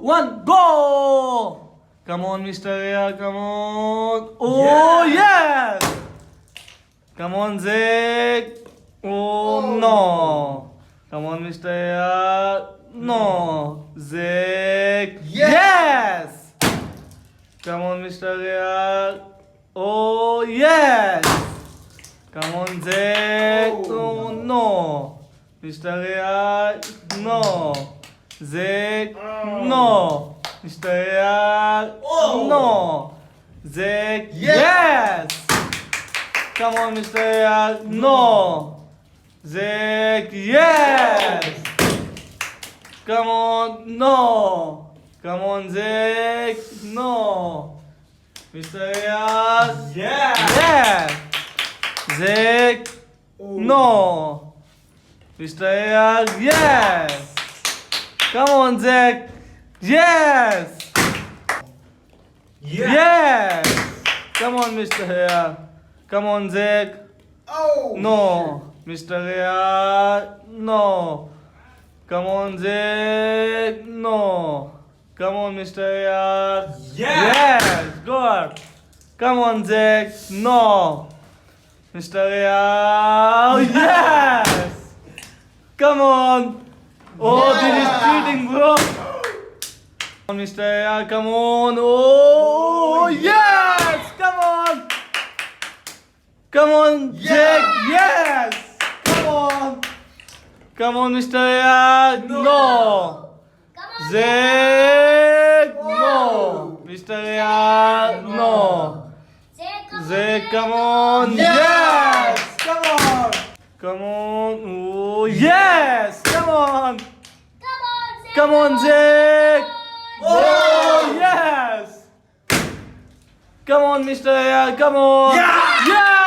1, go! Come on, Mr. Air, come on. Oh, yes! Come on, Zach. Oh, no. Come on, Mr. Air. No. Zach. Yes! Come on, Mr. Air. Oh, yes! Come on, Zach. Oh, no. Mr. Air. No. Zach. No. Mr. Air. No. Zach. Yes! Come on, Mr. Air. No. Zach. Yes! Come on. No. Come on, Zach. No. Mr. Air. Yes! Zach. No. Mr. Air. Yes! Come on, Zach. Yes! Yes! Come on, Mr. Air. Come on, Zach. No. Mr. Air. No. Come on, Zach. No. Come on, Mr. Air. Yes! Good. Come on, Zach. No. Mr. Air. Yes! Come on. Oh, this is cheating, bro. Come on, Mr. Air. Come on. Oh, yes! Come on. Come on, Zach. Yes! Come on. Come on, Mr. Air. No. Zach. No. Mr. Air. No. Zach, come on. Yes! Come on. Come on. Oh, yes! Come on. Come on, Zach. Oh, yes! Come on, Mr. Air. Come on. Yes!